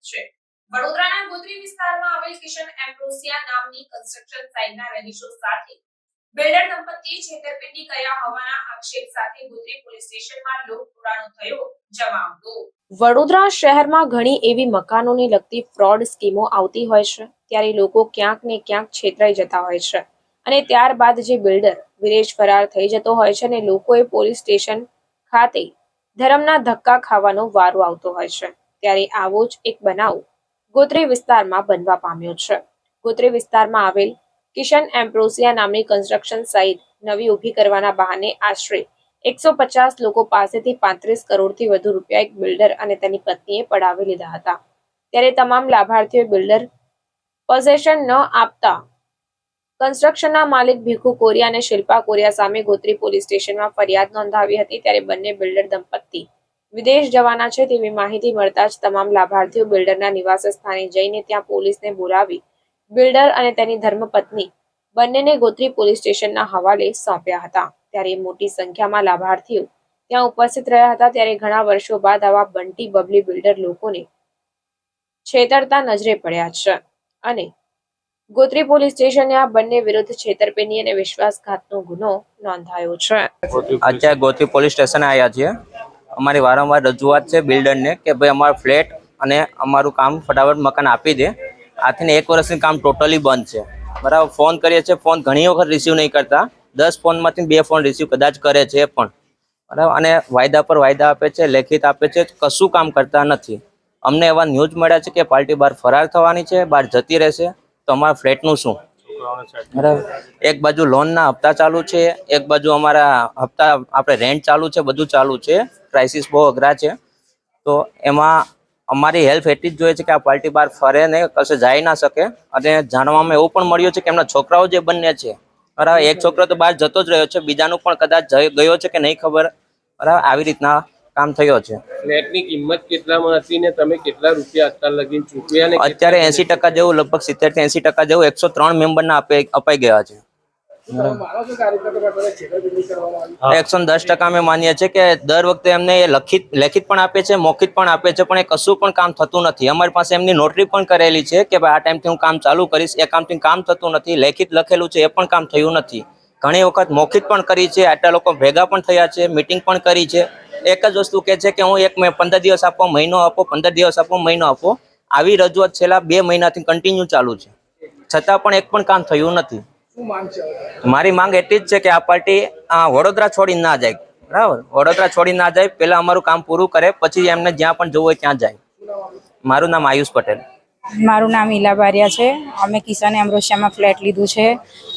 છે। વડોદરાના ગોત્રી વિસ્તારમાં આવેલ કિશન એમ્બ્રોસિયા નામની કન્સ્ટ્રક્શન સાઇટના રહીશો સાથે બિલ્ડર દંપતીએ છેતરપિંડી કર્યા હોવાના આક્ષેપ સાથે ગોત્રી પોલીસ સ્ટેશનમાં લોકપુરાણો થયો જમાવડો। વડોદરા શહેરમાં ઘણી એવી મકાનોની લગતી ફ્રોડ સ્કીમો આવતી હોય છે, ત્યારે લોકો ક્યાંક ને ક્યાંક છેતરાઈ જતા હોય છે અને ત્યારબાદ જે બિલ્ડર વિદેશ ફરાર થઈ જતો હોય છે અને લોકોએ પોલીસ સ્ટેશન ખાતે ધર્મના ધક્કા ખાવાનો વારો આવતો હોય છે। ત્યારે આવો જ એક બનાવ ગોત્રી વિસ્તારમાં બનવા પામ્યો છે। ગોત્રી વિસ્તારમાં આવેલ કિશન એમ્બ્રોસિયા નામની કન્સ્ટ્રક્શન સાઇટ નવી ઊભી કરવાના બહાને આશરે 150 લોકો પાસેથી 35 કરોડથી વધુ રૂપિયા એક બિલ્ડર અને તેની પત્નીએ પડાવી લીધા હતા। ત્યારે તમામ લાભાર્થીઓએ બિલ્ડર પોઝેશન ન આપતા કન્સ્ટ્રક્શનના માલિક ભીખુ કોરિયા અને શિલ્પા કોરિયા સામે ગોત્રી પોલીસ સ્ટેશનમાં ફરિયાદ નોંધાવી હતી। ત્યારે બંને બિલ્ડર દંપતી વિદેશ જવાના છે તેવી માહિતી મળતા જ તમામ લાભાર્થીઓ બિલ્ડરના નિવાસ સ્થાને જઈને ત્યાં પોલીસને બોલાવી બિલ્ડર અને તેની ધર્મપત્ની બંનેને ગોત્રી પોલીસ સ્ટેશનના હવાલે સોંપ્યા હતા। ત્યારે મોટી સંખ્યામાં લાભાર્થીઓ ત્યાં ઉપસ્થિત રહ્યા હતા। ત્યારે ઘણા વર્ષો બાદ આવા બંટી બબલી બિલ્ડર લોકોને છેતરતા નજરે પડ્યા છે અને ગોત્રી પોલીસ સ્ટેશને આ બંને વિરુદ્ધ છેતરપિંડી અને વિશ્વાસઘાતનો ગુનો નોંધાયો છે। અત્યારે ગોત્રી પોલીસ સ્ટેશને આવ્યા છીએ। અમારી વારંવાર રજૂઆત છે બિલ્ડરને કે ભાઈ અમારો ફ્લેટ અને અમારું કામ ફટાફટ મકાન આપી દે। આથી 1 વર્ષથી કામ ટોટલી બંધ છે, બરાબર। ફોન કરીએ છીએ, ફોન ઘણી વખત રિસીવ નહીં કરતા। 10 ફોનમાંથી 2 ફોન રિસીવ કદાચ કરે છે પણ, બરાબર। અને વાયદા પર વાયદા આપે છે, લેખિત આપે છે, કશું કામ કરતા નથી। અમને એવા ન્યૂઝ મળ્યા છે કે પાર્ટી બહાર ફરાર થવાની છે, બહાર જતી રહેશે, તો અમારા ફ્લેટનું શું, બરાબર। એક બાજુ લોનના હપ્તા ચાલુ છે, એક બાજુ અમારા હપ્તા આપણે રેન્ટ ચાલુ છે, બધું ચાલુ છે। ક્રાઇસિસ બહુ અઘરા છે, તો એમાં અમારી હેલ્પ એટલી જ જોઈએ છે કે આ પાર્ટી બહાર ફરે ને કશે જઈ ના શકે। અને જાણવામાં એવું પણ મળ્યું છે કે એમના છોકરાઓ જે બંને છે, બરાબર, એક છોકરો તો બહાર જતો જ રહ્યો છે, બીજાનું પણ કદાચ ગયો છે કે નહીં ખબર, બરાબર। આવી રીતના કામ થયો છે। ફ્લેટની કિંમત કેટલામાં હતી ને તમે કેટલા રૂપિયા અત્યાર લગીન ચૂકવ્યા ને અત્યારે 80% જેવું, લગભગ 70 થી 80% જેવું 103 મેમ્બરના અપાઈ ગયા છે। 110% અમે માનીએ છીએ કે દર વખતે એમને લેખિત પણ આપે છે, મૌખિક પણ આપે છે, પણ એ કશું પણ કામ થતું નથી। અમારી પાસે એમની નોટરી પણ કરેલી છે કે ભાઈ આ ટાઈમથી હું કામ ચાલુ કરીશ, એ કામથી કામ થતું નથી। લેખિત લખેલું છે, એ પણ કામ થયું નથી। ઘણી વખત મૌખિક પણ કરી છે, આટલા લોકો ભેગા પણ થયા છે, મીટિંગ પણ કરી છે। એક જ વસ્તુ કહે છે કે હું 15 દિવસ આપો, મહિનો આપો, 15 દિવસ આપો, મહિનો આપો। આવી રજૂઆત છેલ્લા 2 મહિનાથી કન્ટિન્યુ ચાલુ છે, છતાં પણ એક પણ કામ થયું નથી। મારી માંગ એટલી જ છે કે આ પાર્ટી વડોદરા છોડી ના જાય, બરાબર। વડોદરા છોડી ના જાય, પહેલા અમારું કામ પૂરું કરે, પછી એમને જ્યાં પણ જવું હોય ત્યાં જાય। મારું નામ આયુષ પટેલ। મારું નામ ઈલા બારિયા છે। અમે કિશન એમ્બ્રોસિયામાં ફ્લેટ લીધું છે,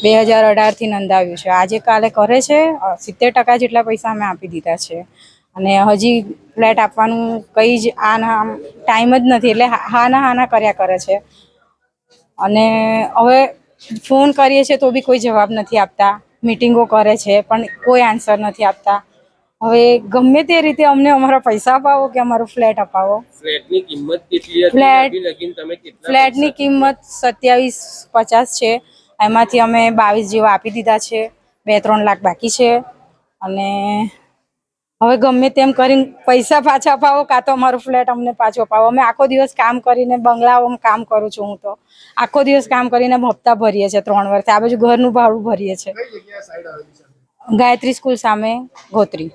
2018થી નોંધાવ્યું છે। આજે કાલે કરે છે, 70% જેટલા પૈસા અમે આપી દીધા છે અને હજી ફ્લેટ આપવાનું કંઈ જ ટાઈમ જ નથી, એટલે હાના કર્યા કરે છે। અને હવે ફોન કરીએ છીએ તો બી કોઈ જવાબ નથી આપતા, મીટિંગો કરે છે પણ કોઈ આન્સર નથી આપતા। હવે ગમે તે રીતે અમને અમારા પૈસા અપાવો કે અમારો ફ્લેટ અપાવો। ફ્લેટની કિંમત કેટલી હતી અભી લગીન તમે કેટલા? ફ્લેટની કિંમત 2750 છે, એમાંથી અમે 22 જેવા આપી દીધા છે, 2-3 લાખ બાકી છે। અને હવે ગમે તેમ કરીને પૈસા પાછા અપાવો કાં તો અમારો ફ્લેટ અમને પાછો અપાવો। અમે આખો દિવસ કામ કરીને બંગલાઓમાં કામ કરું છું, હું તો આખો દિવસ કામ કરીને હપ્તા ભરીએ છીએ 3 વર્ષથી। આ બાજુ ઘરનું ભાડું ભરીએ છીએ। गायत्री स्कूल सामे गोत्री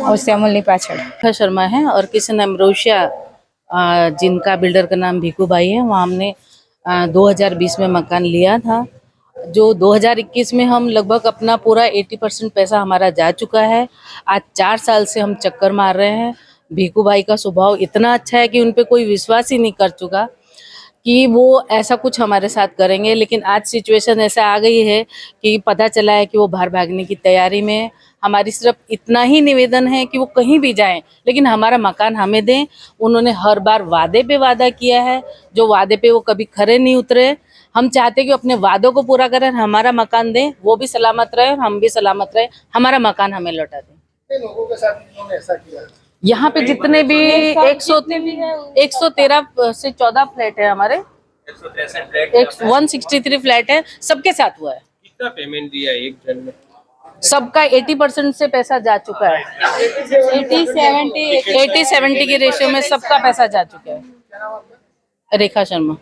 ओसियामुलनी पाछड़। शर्मा है और किशन एम्ब्रोसिया जिनका बिल्डर का नाम भीखू भाई है, वहाँ हमने 2020 में मकान लिया था। जो 2021 में हम लगभग अपना पूरा 80% पैसा हमारा जा चुका है। आज 4 साल से हम चक्कर मार रहे हैं। भीखू भाई का स्वभाव इतना अच्छा है कि उन पे कोई विश्वास ही नहीं कर चुका कि वो ऐसा कुछ हमारे साथ करेंगे। लेकिन आज सिचुएशन ऐसा आ गई है कि पता चला है कि वो बाहर भागने की तैयारी में है। हमारी सिर्फ इतना ही निवेदन है कि वो कहीं भी जाएं लेकिन हमारा मकान हमें दें। उन्होंने हर बार वादे पे वादा किया है, जो वादे पे वो कभी खरे नहीं उतरे। हम चाहते कि अपने वादों को पूरा करें, हमारा मकान दें, वो भी सलामत रहे, हम भी सलामत रहे, हमारा मकान हमें लौटा दें। लोगों के साथ इन्होंने ऐसा किया? यहाँ पे जितने भी 113 से 14 फ्लैट है हमारे, 163 फ्लैट है, सबके साथ हुआ है। कितना पेमेंट दिया एक जन ने? सबका 80% से पैसा जा चुका है। 80-70 की रेशियो में सबका पैसा जा चुका है। रेखा शर्मा।